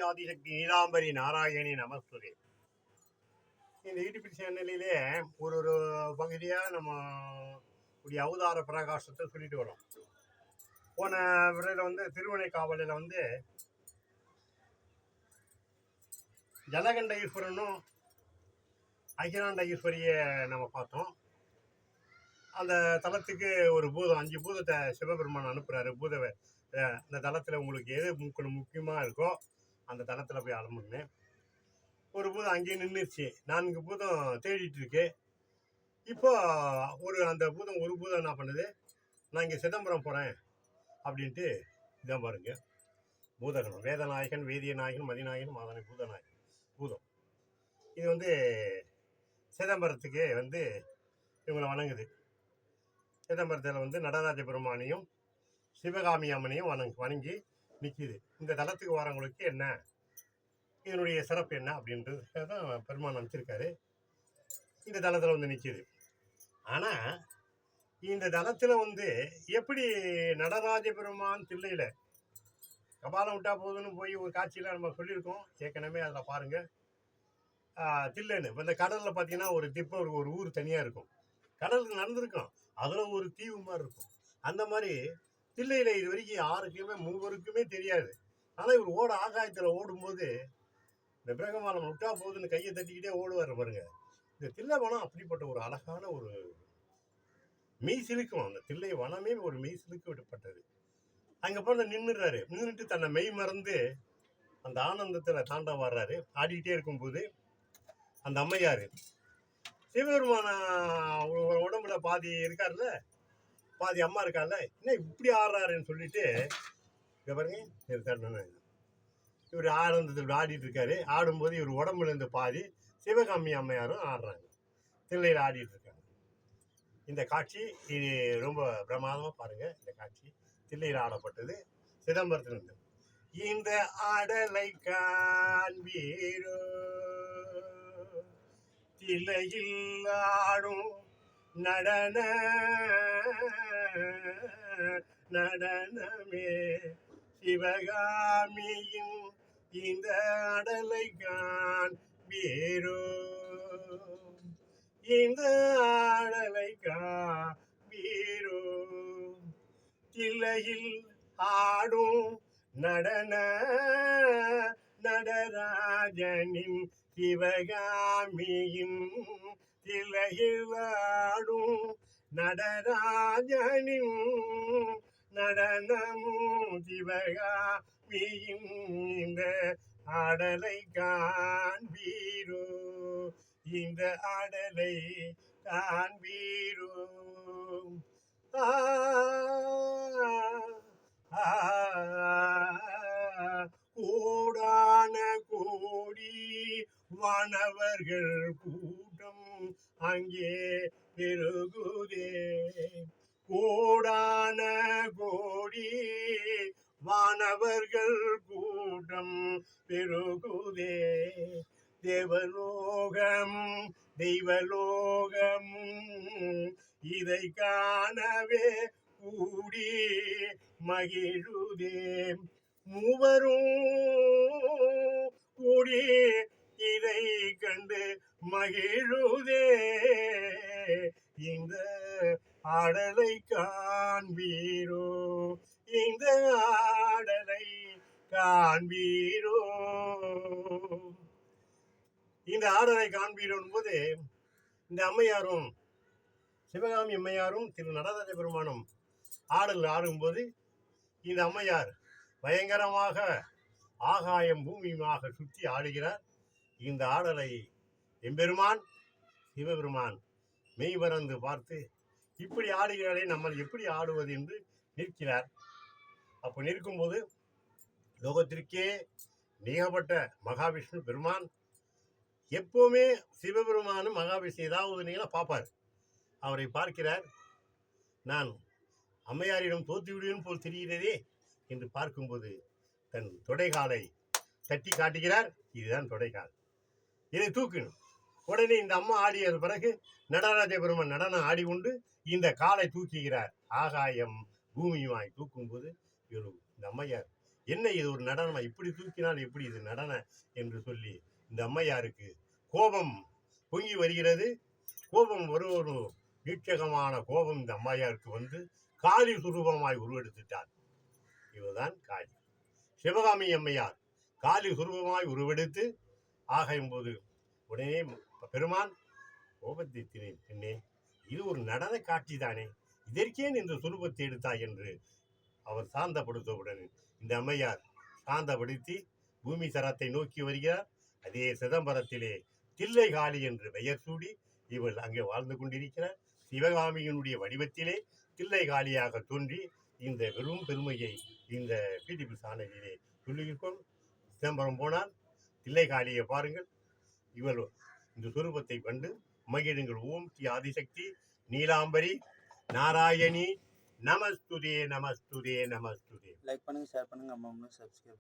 ஆதிசக்தி நீலாம்பரி நாராயணி நமஸ்துதே. இந்த யூடியூப் சேனலிலே ஒரு ஒரு பகுதியாக நம்ம உடைய அவதார பிரகாசத்தை சொல்லிட்டு வரோம். போன விரையில் வந்து திருவனைக்காவலில் வந்து ஜலகண்ட ஈஸ்வரனும் அகிலாண்ட ஈஸ்வரியை நம்ம பார்த்தோம். அந்த தலத்துக்கு ஒரு பூதம் 5 பூதத்தை சிவபெருமான் அனுப்புகிறாரு. இந்த தளத்தில் உங்களுக்கு எது முக்கியமாக இருக்கோ அந்த தளத்தில் போய் அலம்புன்னு. ஒரு பூதம் அங்கேயே நின்றுச்சு. 4 பூதம் தேடிட்டு இருக்கு. இப்போ அந்த பூதம் ஒரு பூதம் என்ன பண்ணுது, நான் இங்கே சிதம்பரம் போகிறேன் அப்படின்ட்டு இதான் பாருங்க. பூதகணம் வேதநாயகன், வேதியநாயகன், மதிநாயகன், மாதனை, பூதநாயகன் பூதம். இது வந்து சிதம்பரத்துக்கு வந்து இவங்களை வணங்குது. சிதம்பரத்தில் வந்து நடராஜ பெருமானையும் சிவகாமி அம்மனையும் வணங்கி நிற்கிது. இந்த தலத்துக்கு வரவங்களுக்கு என்ன, இதனுடைய சிறப்பு என்ன அப்படின்றது தான் பெருமான் அமைச்சிருக்காரு. இந்த தலத்தில் வந்து நிற்கிது. ஆனால் இந்த தலத்தில் வந்து எப்படி நடராஜ பெருமான் தில்லையில் கபாலம் விட்டா போதுன்னு போய் ஒரு காட்சியில் நம்ம சொல்லியிருக்கோம் ஏற்கனவே. அதில் பாருங்கள், தில்லைன்னு இப்போ இந்த கடலில் பார்த்தீங்கன்னா ஒரு திப்பம் ஒரு ஊர் தனியாக இருக்கும். கடலுக்கு நடந்திருக்கும், அதில் ஒரு தீவு மாதிரி இருக்கும். அந்த மாதிரி தில்லையில் இது வரைக்கும் யாருக்குமே மூவருக்குமே தெரியாது. ஆனால் இவர் ஆகாயத்தில் ஓடும்போது இந்த பிரகமாலம் விட்டா போகுதுன்னு கையை தட்டிக்கிட்டே ஓடுவார் பாருங்க. இந்த தில்லை வனம் அப்படிப்பட்ட ஒரு அழகான ஒரு மெய் சிலுக்கும். அந்த தில்லை வனமே ஒரு மெய் சிலுக்கு விடப்பட்டது. அங்கே போய் நின்றுறாரு. நின்றுட்டு தன்னை மெய் மறந்து அந்த ஆனந்தத்தில் தாண்ட வர்றாரு. ஆடிக்கிட்டே இருக்கும்போது அந்த அம்மையார் சிவபெருமான உடம்புல பாதி இருக்கார்ல, பாதி அம்மா இருக்கார்ல, என்ன இப்படி ஆடுறாருன்னு சொல்லிட்டு இங்கே பாருங்க, இவர் ஆனந்தத்தில் ஆடிட்டு இருக்காரு. ஆடும்போது இவர் உடம்புல இருந்து பாதி சிவகாமி அம்மையாரும் ஆடுறாங்க, தில்லையில் ஆடிட்டு இருக்காங்க. இந்த காட்சி இது ரொம்ப பிரமாதமாக பாருங்க. இந்த காட்சி தில்லையில் ஆடப்பட்டது சிதம்பரத்திலிருந்து. இந்த ஆடலை காண்பீரோ தில்லையில் ஆடும் நடனமே சிவகாமியின் இந்த ஆடலை காண்பீரோ, இந்த ஆடலை காண்பீரோ, தில்லையில் ஆடும் நடராஜனின் சிவகாமியின், தில்லையில் ஆடும் நடராஜனின் நடனமும் சிவகாமியின் இந்த ஆடலை காண்பீரோ, இந்த ஆடலை காண்பீரோ. கோடான கோடி வானவர்கள் கூட்டம் அங்கே பெருகுதே. கோடான கோடி வானவர்கள் கூட்டம் பெருகுதே. தேவலோகம் தெய்வலோகம் இதை காணவே கூடி மகிழுதே. மூவரும் கூடி இதை கண்டு மகிழுதே. இந்த ஆடலை காண்பீரோ, இந்த ஆடலை காண்பீரோ. இந்த ஆடலை காண்பீரோன் போது இந்த அம்மையாரும் சிவகாமி அம்மையாரும் திரு நடராஜ பெருமானும் ஆடல் ஆடும்போது இந்த அம்மையார் பயங்கரமாக ஆகாயம் பூமியுமாக சுற்றி ஆடுகிறார். இந்த ஆடலை எம்பெருமான் சிவபெருமான் மெய் மறந்து பார்த்து, இப்படி ஆடுகிறாரே, நம்ம எப்படி ஆடுவது என்று நிற்கிறார். அப்போ நிற்கும்போது லோகத்திற்கே நிகப்பட்ட மகாவிஷ்ணு பெருமான் எப்போவுமே சிவபெருமானும் மகாவிஷ்ணு ஏதாவது நீங்களா பார்ப்பார். அவரை பார்க்கிறார். நான் அம்மையாரிடம் தோற்றுவிடுவேன் போல் தெரிகிறதே என்று பார்க்கும்போது தன் தொடைகாலை தட்டி காட்டுகிறார். இதுதான் தொடைகால், இதை தூக்கணும். உடனே இந்த அம்மா ஆடிய பிறகு நடராஜ பெருமான் நடனம் ஆடிக்கொண்டு இந்த காலை தூக்குகிறார். ஆகாயம் பூமியுமாய் தூக்கும்போது இந்த அம்மையார் என்ன இது ஒரு நடனமா, இப்படி தூக்கினால் எப்படி இது நடனம் என்று சொல்லி இந்த அம்மையாருக்கு கோபம் பொங்கி வருகிறது. கோபம் ஒரு நீட்சகமான கோபம் இந்த அம்மையாருக்கு வந்து காளி சுரூபமாய் உருவெடுத்துட்டார். இவர்தான் காளி. சிவகாமி அம்மையார் காளி சுரூபமாய் உருவெடுத்து ஆகும்போது உடனே பெருமான் கோபத்தை பெண்ணே, இது ஒரு நடன காட்சி தானே, இதற்கேன் இந்த சுரூபத்தை எடுத்தாய் என்று அவர் சாந்தப்படுத்தவுடன் இந்த அம்மையார் சாந்தப்படுத்தி பூமி தரத்தை நோக்கி வருகிறார். அதே சிதம்பரத்திலே தில்லை காளி என்று பெயர் சூடி இவள் அங்கே வாழ்ந்து கொண்டிருக்கிறார். சிவகாமியினுடைய வடிவத்திலே தில்லை காளியாக தோன்றி இந்த வெறும் பெருமையை இந்த பிடிபி சாணலிலே சொல்லியிருக்கோம். சிதம்பரம் போனால் தில்லை காளியை பாருங்கள். இவள் இந்த சுரூபத்தை கண்டு மகிழுங்கள். ஓம் ஸ்ரீ ஆதிசக்தி நீலாம்பரி நாராயணி நமஸ்துதே நமஸ்துதே நமஸ்துதே. லைக் பண்ணுங்க, ஷேர் பண்ணுங்க, அம்மா சப்ஸ்கிரைப்